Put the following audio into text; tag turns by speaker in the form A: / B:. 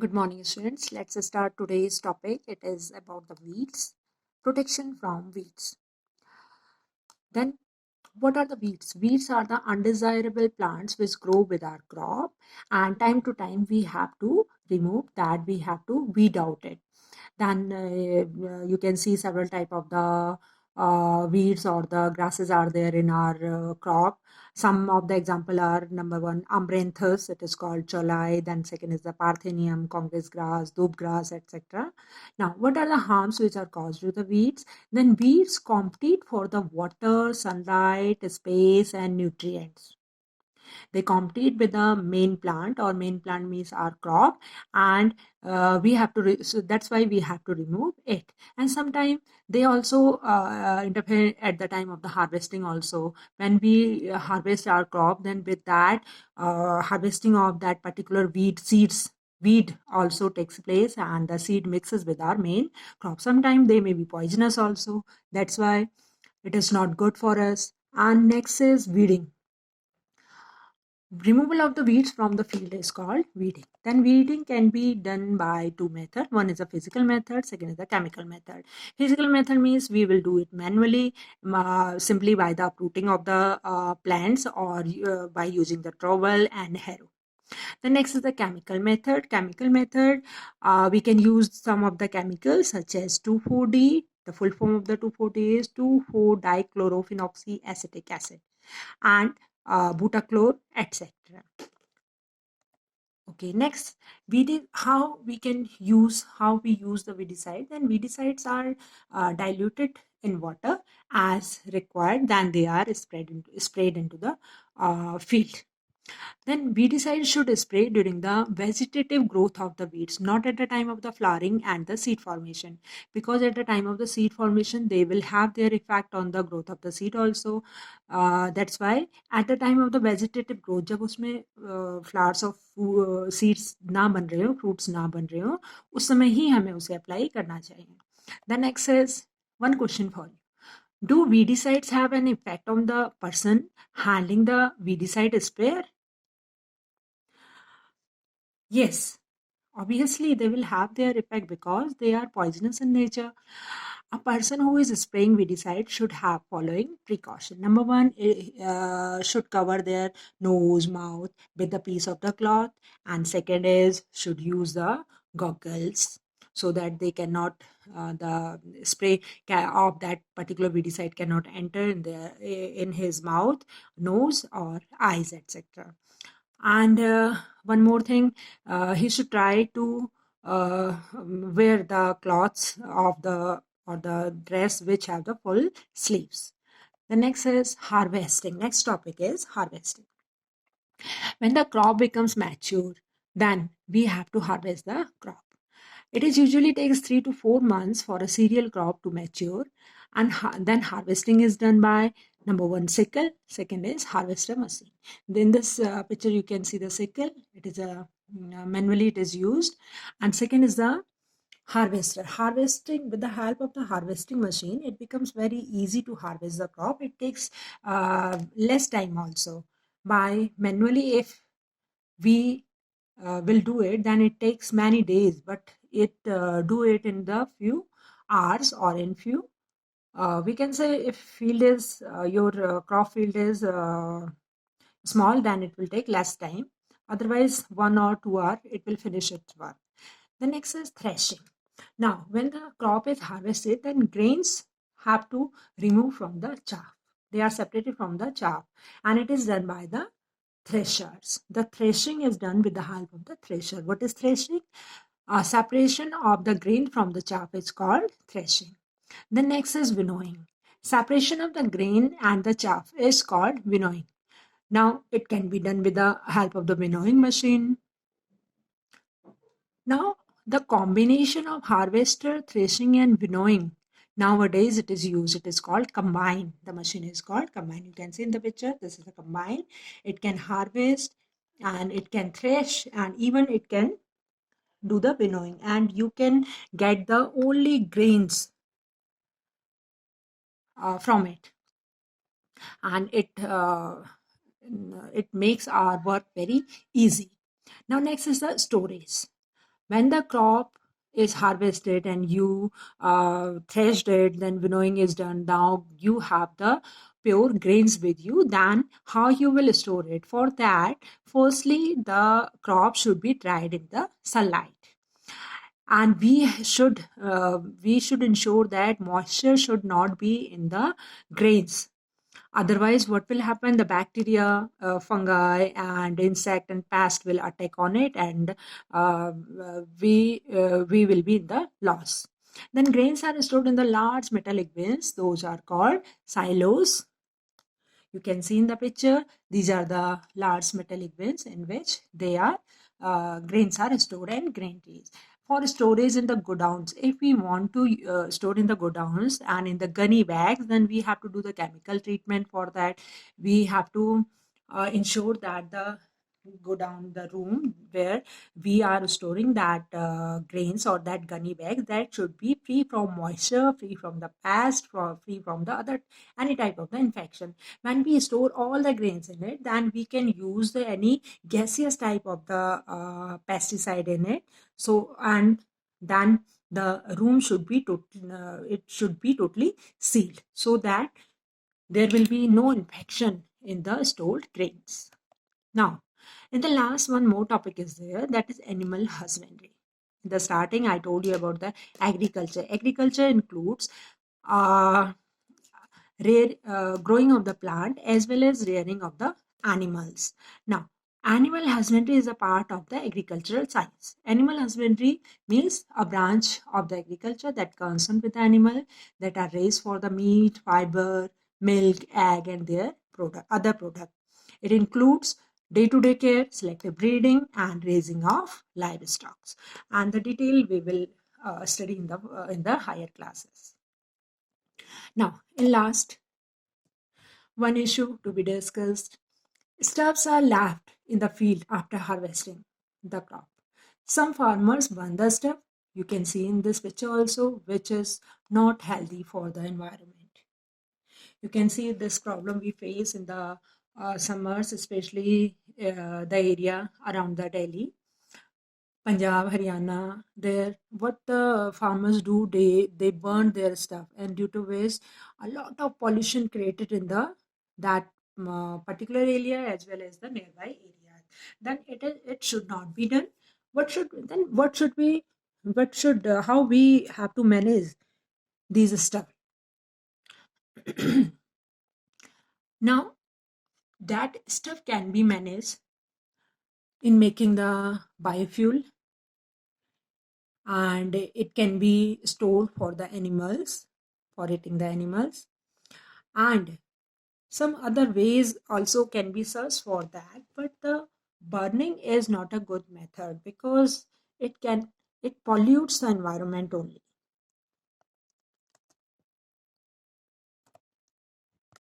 A: Good morning, students. Let's start today's topic. It is about the weeds, protection from weeds. Then, what are the weeds? Weeds are the undesirable plants which grow with our crop, and time to time we have to remove that. We have to weed out it. Then you can see several type of the weeds or the grasses are there in our crop. Some of the example are number one Ambranthus, it is called cholai. Then second is the Parthenium, Congress grass, dub grass, etc. Now, what are the harms which are caused to the weeds? Then weeds compete for the water, sunlight, space, and nutrients. They compete with the main plant, or main plant means our crop, and we have to so that's why we have to remove it. And sometimes they also interfere at the time of the harvesting also. When we harvest our crop, then with that harvesting of that particular weed also takes place, and the seed mixes with our main crop. Sometimes they may be poisonous also. That's why it is not good for us. And next is weeding. Removal of the weeds from the field is called weeding. Then weeding can be done by two methods. One is a physical method, second is the chemical method. Physical method means we will do it manually, simply by the uprooting of the plants, or by using the trowel and harrow. The next is the chemical method. Chemical method, we can use some of the chemicals such as 2,4-D. The full form of the 2,4-D is 2,4-dichlorophenoxyacetic acid, and butachlor, etc. Okay, next, how we use the weedicide. Then weedicides are diluted in water as required, then they are sprayed into the field. Then weedicide should spray during the vegetative growth of the weeds, not at the time of the flowering and the seed formation, because at the time of the seed formation they will have their effect on the growth of the seed also. That's why at the time of the vegetative growth, जब उसमें flowers of seeds ना बन रहे हो, fruits ना बन रहे हो, उस समय ही हमें उसे अप्लाई करना चाहिए. The next is one question for you. Do weedicides have an effect on the person handling the weedicide sprayer? Yes, obviously they will have their effect because they are poisonous in nature. A person who is spraying weedicide should have following precaution. Number one, should cover their nose, mouth with a piece of the cloth, and second is should use the goggles so that they cannot the spray of that particular weedicide cannot enter in his mouth, nose, or eyes, etc. And one more thing, he should try to wear the cloths of the or the dress which have the full sleeves. The next is harvesting. Next topic is harvesting. When the crop becomes mature, then we have to harvest the crop. It is usually takes 3 to 4 months for a cereal crop to mature, and then harvesting is done by number one sickle, second is harvester machine. In this picture, you can see the sickle. It is a manually it is used, and second is the harvester. Harvesting with the help of the harvesting machine, it becomes very easy to harvest the crop. It takes less time also. By manually, if we will do it, then it takes many days, but it do it in the few hours or in few. We can say if field is your crop field is small, then it will take less time. Otherwise, 1 or 2 hours it will finish its work. The next is threshing. Now, when the crop is harvested, then grains have to remove from the chaff. They are separated from the chaff, and it is done by the threshers. The threshing is done with the help of the thresher. What is threshing? Separation of the grain from the chaff is called threshing. The next is winnowing. Separation of the grain and the chaff is called winnowing. Now, it can be done with the help of the winnowing machine. Now, the combination of harvester, threshing, and winnowing, nowadays it is used. It is called combine. The machine is called combine. You can see in the picture, this is a combine. It can harvest and it can thresh, and even it can do the winnowing, and you can get the only grains from it, and it makes our work very easy. Now, next is the storage. When the crop is harvested and you threshed it, then winnowing is done. Now you have the pure grains with you. Then how you will store it? For that, firstly, the crop should be dried in the sunlight, and we should ensure that moisture should not be in the grains. Otherwise, what will happen? The bacteria, fungi, and insect and pest will attack on it, and we will be in the loss. Then grains are stored in the large metallic bins. Those are called silos. You can see in the picture, these are the large metallic bins in which they are grains are stored and grain trees. For storage in the godowns, if we want to store in the godowns and in the gunny bags, then we have to do the chemical treatment for that. We have to ensure that the go down the room where we are storing that grains or that gunny bag, that should be free from moisture, free from the pest, free from the other any type of the infection. When we store all the grains in it, then we can use the any gaseous type of the pesticide in it. So, and then the room should be it should be totally sealed, so that there will be no infection in the stored grains. Now, in the last, one more topic is there, that is animal husbandry. In the starting, I told you about the agriculture. Agriculture includes uh, growing of the plant as well as rearing of the animals. Now, animal husbandry is a part of the agricultural science. Animal husbandry means a branch of the agriculture that concerns with the animal that are raised for the meat, fiber, milk, egg, and their other product. It includes day-to-day care, selective breeding, and raising of livestock. And the detail we will study in the higher classes. Now, in last, one issue to be discussed. Stubs are left in the field after harvesting the crop. Some farmers burn the stub. You can see in this picture also, which is not healthy for the environment. You can see this problem we face in the summers, especially the area around the Delhi, Punjab, Haryana. There, what the farmers do, they burn their stuff, and due to which a lot of pollution created in the that particular area as well as the nearby areas. Then it should not be done. What should we what should how we have to manage these stuff? Now that stuff can be managed in making the biofuel, and it can be stored for the animals, for eating the animals, and some other ways also can be searched for that. But the burning is not a good method because it pollutes the environment only.